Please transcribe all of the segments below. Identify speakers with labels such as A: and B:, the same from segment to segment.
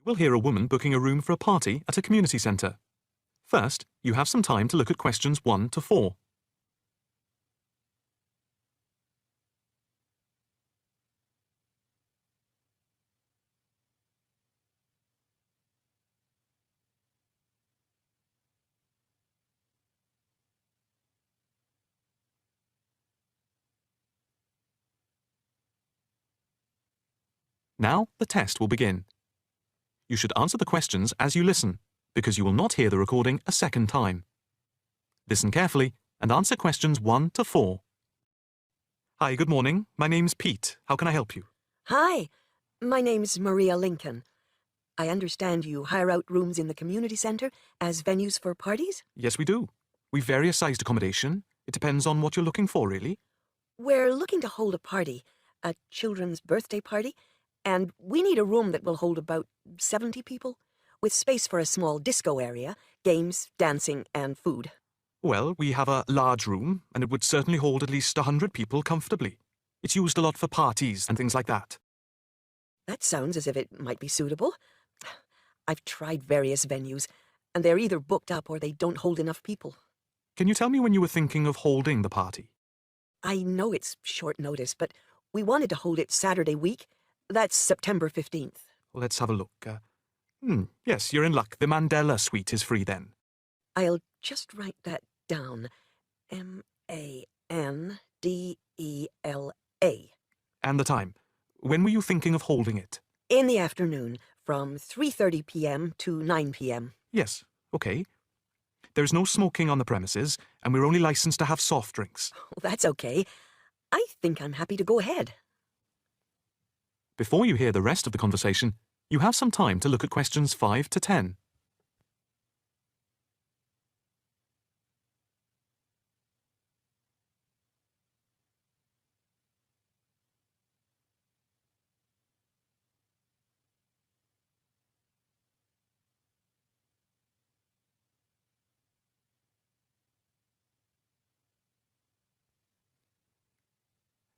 A: We'll hear a woman booking a room for a party at a community centre. First, you have some time to look at questions 1 to 4. Now, the test will begin. You should answer the questions as you listen, because you will not hear the recording a second time. Listen carefully and answer questions 1 to 4. Hi, good morning. My name's Pete. How can I help you?
B: Hi, my name's Maria Lincoln. I understand you hire out rooms in the community centre as venues for parties?
A: Yes, we do. We've various sized accommodation. It depends on what you're looking for, really.
B: We're looking to hold a party, a children's birthday party, and we need a room that will hold about 70 people, with space for a small disco area, games, dancing, and food.
A: Well, we have a large room, and it would certainly hold at least 100 people comfortably. It's used a lot for parties and things like that.
B: That sounds as if it might be suitable. I've tried various venues, and they're either booked up or they don't hold enough people.
A: Can you tell me when you were thinking of holding the party?
B: I know it's short notice, but we wanted to hold it Saturday week. That's September 15th.
A: Let's have a look. Yes, you're in luck. The Mandela suite is free then.
B: I'll just write that down. M-A-N-D-E-L-A.
A: And the time. When were you thinking of holding it?
B: In the afternoon, from 3:30 p.m. to 9 p.m.
A: Yes, okay. There's no smoking on the premises, and we're only licensed to have soft drinks.
B: Oh, that's okay. I think I'm happy to go ahead.
A: Before you hear the rest of the conversation, you have some time to look at questions 5 to 10.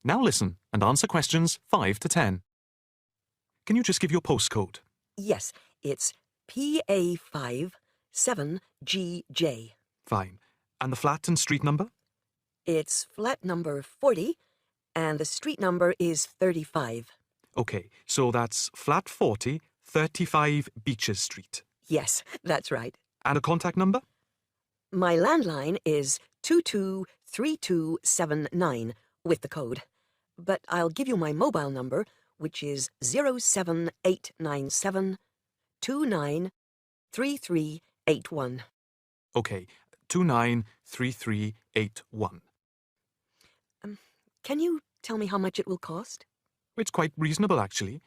A: Now listen and answer questions 5 to 10. Can you just give your postcode?
B: Yes, it's PA5 7GJ.
A: Fine. And the flat and street number?
B: It's flat number 40, and the street number is 35.
A: Okay, so that's flat 40, 35 Beaches Street.
B: Yes, that's right.
A: And a contact number?
B: My landline is 223279 with the code. But I'll give you my mobile number, which is 07897 293381.
A: Okay, 293381.
B: Can you tell me how much it will cost?
A: It's quite reasonable, actually.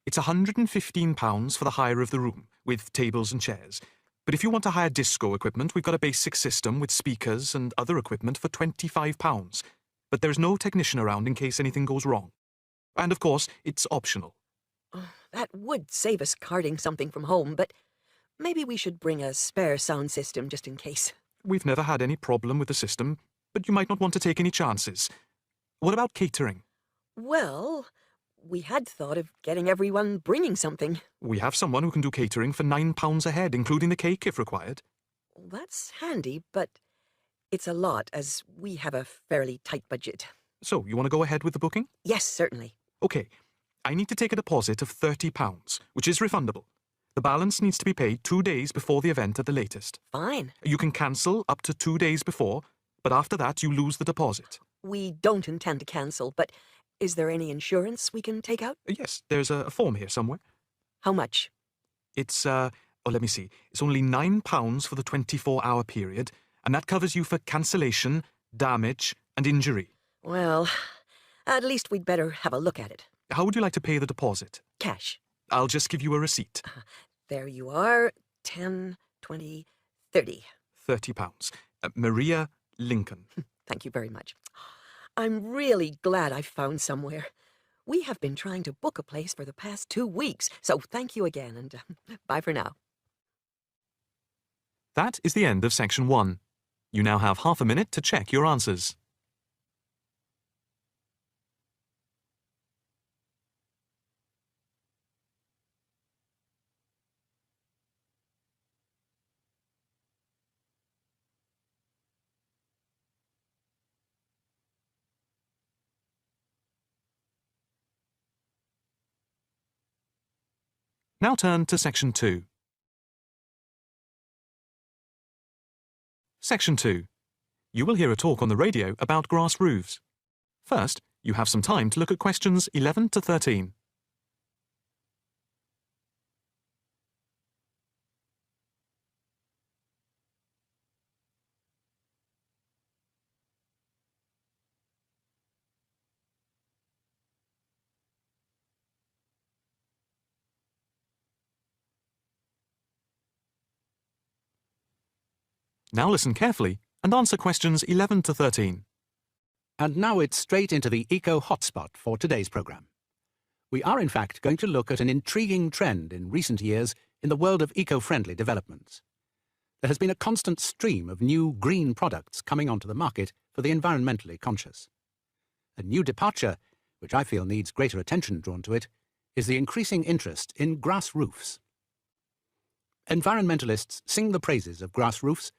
A: It's £115 for the hire of the room, with tables and chairs. But if you want to hire disco equipment, we've got a basic system with speakers and other equipment for £25. But there's no technician around in case anything goes wrong. And of course, it's optional.
B: Oh, that would save us carting something from home, but maybe we should bring a spare sound system just in case.
A: We've never had any problem with the system, but you might not want to take any chances. What about catering?
B: Well, we had thought of getting everyone bringing something.
A: We have someone who can do catering for £9 a head, including the cake if required.
B: That's handy, but it's a lot, as we have a fairly tight budget.
A: So, you want to go ahead with the booking?
B: Yes, certainly.
A: Okay. I need to take a deposit of £30, which is refundable. The balance needs to be paid 2 days before the event at the latest.
B: Fine.
A: You can cancel up to 2 days before, but after that you lose the deposit.
B: We don't intend to cancel, but is there any insurance we can take out?
A: Yes, there's a form here somewhere.
B: How much?
A: It's, let me see. It's only £9 for the 24-hour period, and that covers you for cancellation, damage, and injury.
B: Well, at least we'd better have a look at it.
A: How would you like to pay the deposit?
B: Cash.
A: I'll just give you a receipt.
B: There you are. 10, 20, 30.
A: £30. Maria Lincoln.
B: Thank you very much. I'm really glad I found somewhere. We have been trying to book a place for the past 2 weeks, so thank you again, and bye for now.
A: That is the end of section 1. You now have half a minute to check your answers. Now turn to Section 2. Section 2. You will hear a talk on the radio about grass roofs. First, you have some time to look at questions 11 to 13. Now listen carefully and answer questions 11 to 13.
C: And now it's straight into the Eco Hotspot for today's programme. We are in fact going to look at an intriguing trend in recent years in the world of eco-friendly developments. There has been a constant stream of new green products coming onto the market for the environmentally conscious. A new departure, which I feel needs greater attention drawn to it, is the increasing interest in grass roofs. Environmentalists sing the praises of grass roofs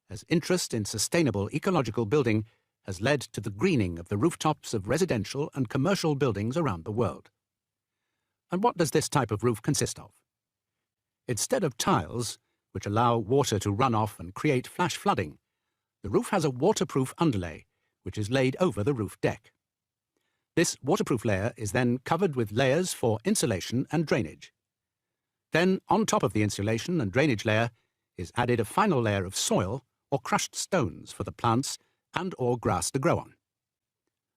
C: as interest in sustainable ecological building has led to the greening of the rooftops of residential and commercial buildings around the world. And what does this type of roof consist of? Instead of tiles, which allow water to run off and create flash flooding, the roof has a waterproof underlay, which is laid over the roof deck. This waterproof layer is then covered with layers for insulation and drainage. Then, on top of the insulation and drainage layer, is added a final layer of soil or crushed stones for the plants and/or grass to grow on.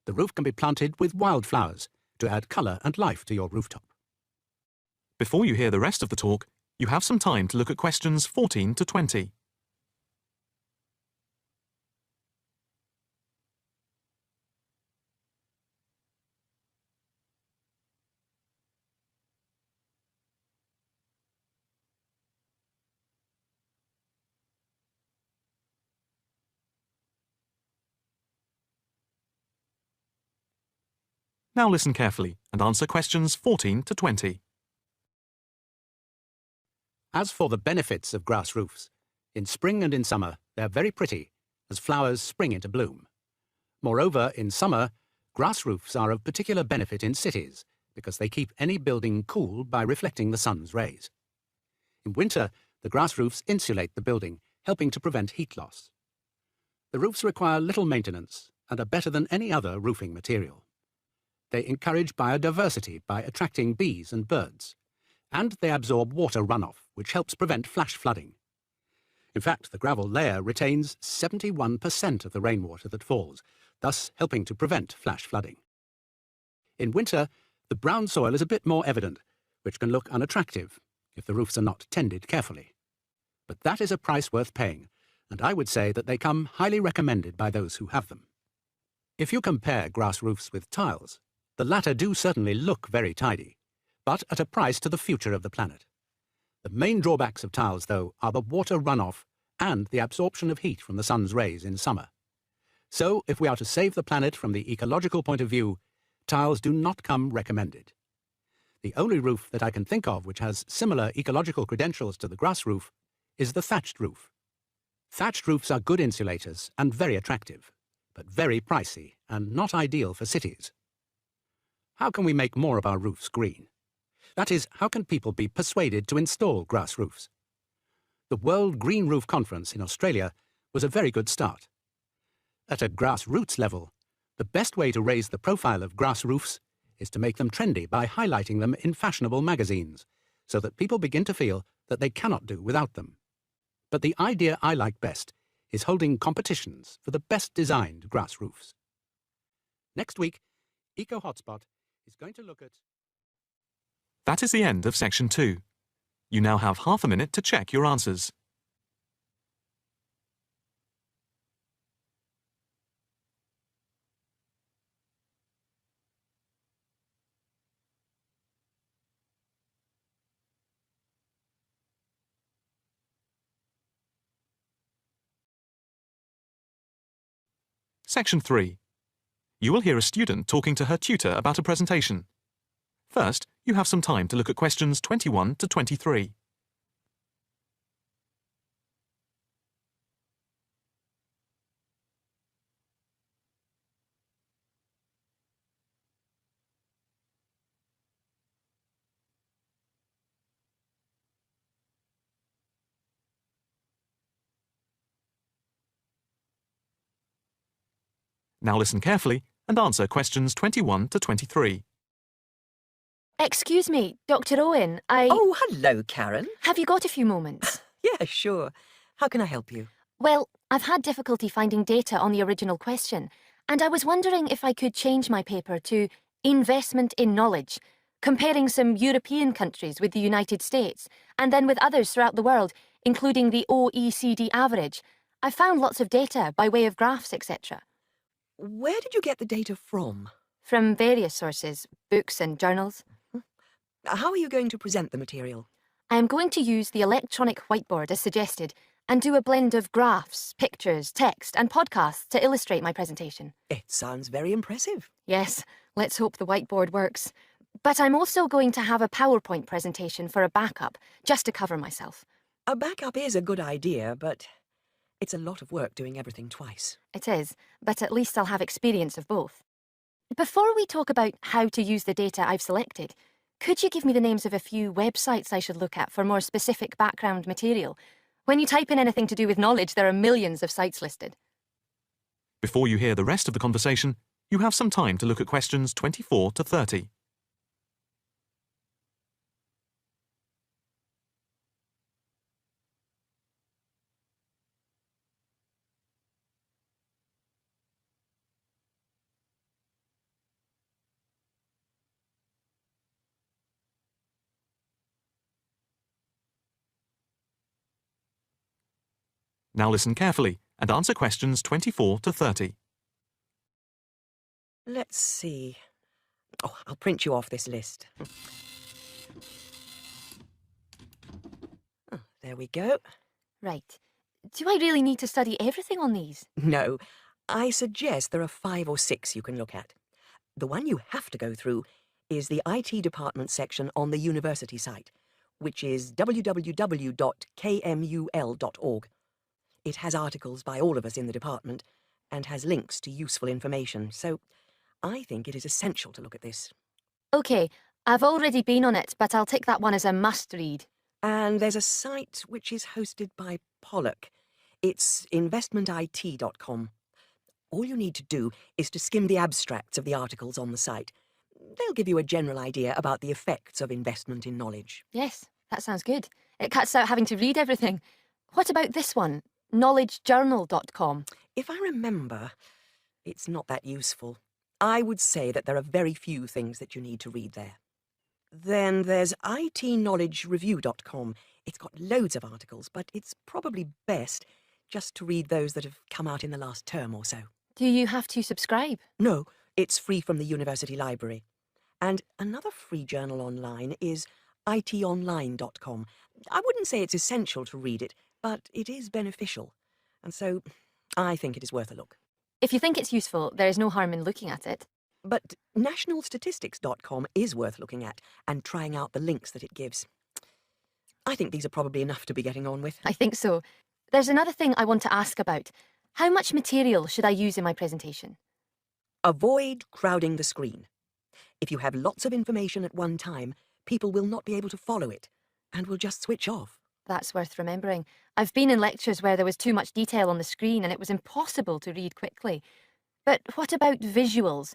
C: The roof can be planted with wildflowers to add colour and life to your rooftop.
A: Before you hear the rest of the talk, you have some time to look at questions 14 to 20. Now listen carefully and answer questions 14 to 20.
C: As for the benefits of grass roofs, in spring and in summer they're very pretty as flowers spring into bloom. Moreover, in summer, grass roofs are of particular benefit in cities because they keep any building cool by reflecting the sun's rays. In winter, the grass roofs insulate the building, helping to prevent heat loss. The roofs require little maintenance and are better than any other roofing material. They encourage biodiversity by attracting bees and birds, and they absorb water runoff, which helps prevent flash flooding. In fact, the gravel layer retains 71% of the rainwater that falls, thus helping to prevent flash flooding. In winter, the brown soil is a bit more evident, which can look unattractive if the roofs are not tended carefully. But that is a price worth paying, and I would say that they come highly recommended by those who have them. If you compare grass roofs with tiles, the latter do certainly look very tidy, but at a price to the future of the planet. The main drawbacks of tiles, though, are the water runoff and the absorption of heat from the sun's rays in summer. So, if we are to save the planet from the ecological point of view, tiles do not come recommended. The only roof that I can think of which has similar ecological credentials to the grass roof is the thatched roof. Thatched roofs are good insulators and very attractive, but very pricey and not ideal for cities. How can we make more of our roofs green? That is, how can people be persuaded to install grass roofs? The World Green Roof Conference in Australia was a very good start. At a grassroots level, the best way to raise the profile of grass roofs is to make them trendy by highlighting them in fashionable magazines, so that people begin to feel that they cannot do without them. But the idea I like best is holding competitions for the best designed grass roofs. Next week, Eco Hotspot is going to look at...
A: That is the end of Section 2. You now have half a minute to check your answers. Section 3. You will hear a student talking to her tutor about a presentation. First, you have some time to look at questions 21 to 23. Now listen carefully and answer questions 21 to 23.
D: Excuse me, Dr. Owen,
B: Oh, hello, Karen.
D: Have you got a few moments?
B: Yeah, sure. How can I help you?
D: Well, I've had difficulty finding data on the original question, and I was wondering if I could change my paper to Investment in Knowledge, comparing some European countries with the United States, and then with others throughout the world, including the OECD average. I found lots of data by way of graphs, etc.
B: Where did you get the data from?
D: From various sources, books and journals.
B: How are you going to present the material?
D: I am going to use the electronic whiteboard as suggested and do a blend of graphs, pictures, text and podcasts to illustrate my presentation.
B: It sounds very impressive.
D: Yes, let's hope the whiteboard works. But I'm also going to have a PowerPoint presentation for a backup, just to cover myself.
B: A backup is a good idea, but it's a lot of work doing everything twice.
D: It is, but at least I'll have experience of both. Before we talk about how to use the data I've selected, could you give me the names of a few websites I should look at for more specific background material? When you type in anything to do with knowledge, there are millions of sites listed.
A: Before you hear the rest of the conversation, you have some time to look at questions 24 to 30. Now listen carefully and answer questions 24 to 30.
B: Let's see. Oh, I'll print you off this list. Oh, there we go.
D: Right. Do I really need to study everything on these?
B: No, I suggest there are 5 or 6 you can look at. The one you have to go through is the IT department section on the university site, which is www.kmul.org. It has articles by all of us in the department and has links to useful information, so I think it is essential to look at this.
D: OK, I've already been on it, but I'll take that one as a must-read.
B: And there's a site which is hosted by Pollock. It's investmentit.com. All you need to do is to skim the abstracts of the articles on the site. They'll give you a general idea about the effects of investment in knowledge.
D: Yes, that sounds good. It cuts out having to read everything. What about this one? knowledgejournal.com.
B: If I remember, it's not that useful. I would say that there are very few things that you need to read there. Then there's itknowledgereview.com. It's got loads of articles, but it's probably best just to read those that have come out in the last term or so.
D: Do you have to subscribe?
B: No, it's free from the university library. And another free journal online is itonline.com. I wouldn't say it's essential to read it, but it is beneficial. And so I think it is worth a look.
D: If you think it's useful, there is no harm in looking at it.
B: But nationalstatistics.com is worth looking at and trying out the links that it gives. I think these are probably enough to be getting on with.
D: I think so. There's another thing I want to ask about. How much material should I use in my presentation?
B: Avoid crowding the screen. If you have lots of information at one time, people will not be able to follow it and will just switch off.
D: That's worth remembering. I've been in lectures where there was too much detail on the screen and it was impossible to read quickly. But what about visuals?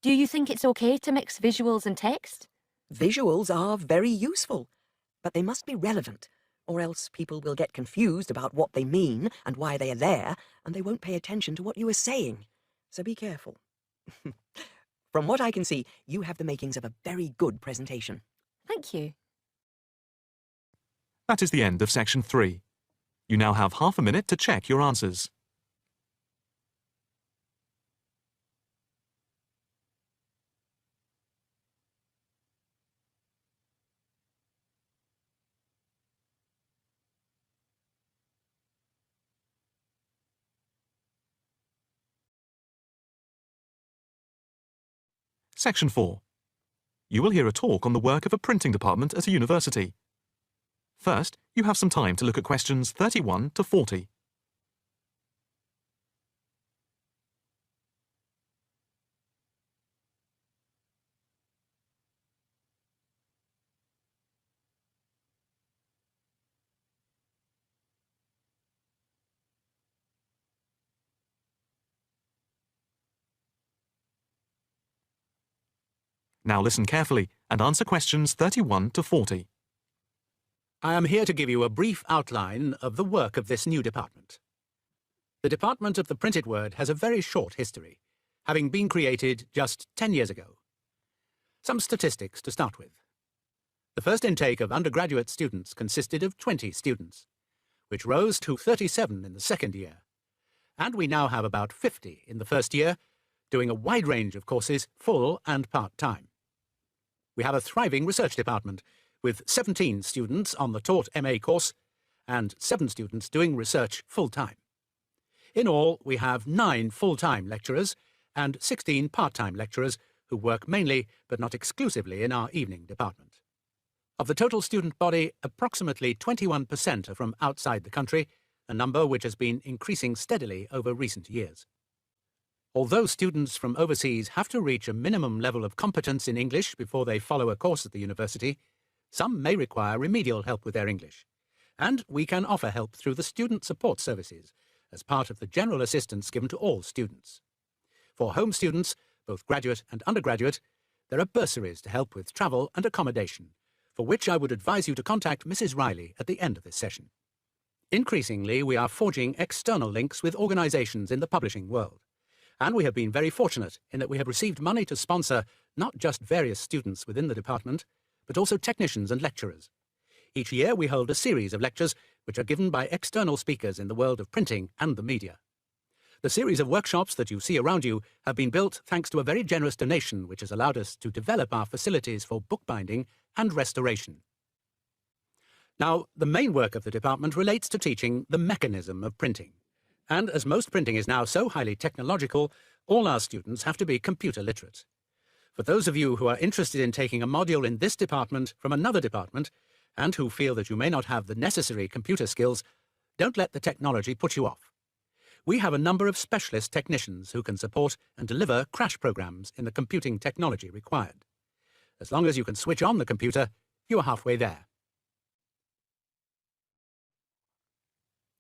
D: Do you think it's okay to mix visuals and text?
B: Visuals are very useful, but they must be relevant, or else people will get confused about what they mean and why they are there, and they won't pay attention to what you are saying. So be careful. From what I can see, you have the makings of a very good presentation.
D: Thank you.
A: That is the end of section 3. You now have half a minute to check your answers. Section 4. You will hear a talk on the work of a printing department at a university. First, you have some time to look at questions 31 to 40. Now listen carefully and answer questions 31 to 40.
C: I am here to give you a brief outline of the work of this new department. The Department of the Printed Word has a very short history, having been created just 10 years ago. Some statistics to start with. The first intake of undergraduate students consisted of 20 students, which rose to 37 in the second year. And we now have about 50 in the first year, doing a wide range of courses, full and part-time. We have a thriving research department, with 17 students on the taught MA course and 7 students doing research full-time. In all, we have 9 full-time lecturers and 16 part-time lecturers who work mainly, but not exclusively, in our evening department. Of the total student body, approximately 21% are from outside the country, a number which has been increasing steadily over recent years. Although students from overseas have to reach a minimum level of competence in English before they follow a course at the university, some may require remedial help with their English, and we can offer help through the Student Support Services as part of the general assistance given to all students. For home students, both graduate and undergraduate, there are bursaries to help with travel and accommodation, for which I would advise you to contact Mrs. Riley at the end of this session. Increasingly, we are forging external links with organisations in the publishing world, and we have been very fortunate in that we have received money to sponsor not just various students within the department, but also technicians and lecturers. Each year we hold a series of lectures which are given by external speakers in the world of printing and the media. The series of workshops that you see around you have been built thanks to a very generous donation which has allowed us to develop our facilities for bookbinding and restoration. Now, the main work of the department relates to teaching the mechanism of printing. And as most printing is now so highly technological, all our students have to be computer literate. For those of you who are interested in taking a module in this department from another department, and who feel that you may not have the necessary computer skills, don't let the technology put you off. We have a number of specialist technicians who can support and deliver crash programs in the computing technology required. As long as you can switch on the computer, you are halfway there.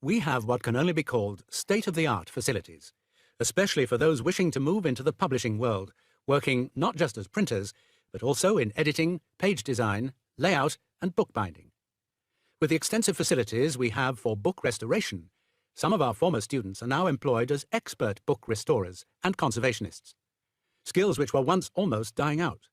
C: We have what can only be called state-of-the-art facilities, especially for those wishing to move into the publishing world, working not just as printers, but also in editing, page design, layout, and bookbinding. With the extensive facilities we have for book restoration, some of our former students are now employed as expert book restorers and conservationists, skills which were once almost dying out.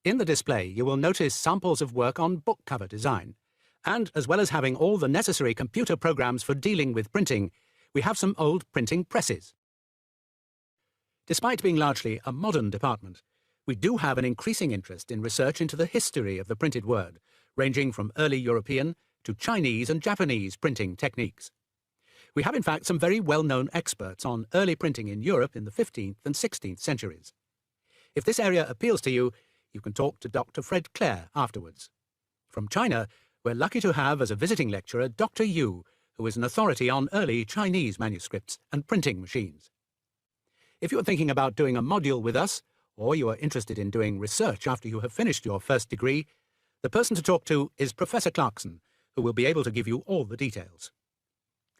C: In the display, you will notice samples of work on book cover design, and as well as having all the necessary computer programs for dealing with printing, we have some old printing presses. Despite being largely a modern department, we do have an increasing interest in research into the history of the printed word, ranging from early European to Chinese and Japanese printing techniques. We have in fact some very well-known experts on early printing in Europe in the 15th and 16th centuries. If this area appeals to you, you can talk to Dr. Fred Clare afterwards. From China, we're lucky to have as a visiting lecturer Dr. Yu, who is an authority on early Chinese manuscripts and printing machines. If you're thinking about doing a module with us, or you are interested in doing research after you have finished your first degree, the person to talk to is Professor Clarkson, who will be able to give you all the details.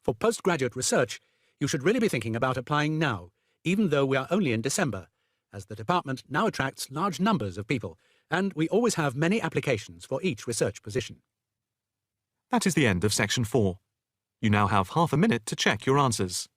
C: For postgraduate research, you should really be thinking about applying now, even though we are only in December, as the department now attracts large numbers of people, and we always have many applications for each research position.
A: That is the end of section 4. You now have half a minute to check your answers.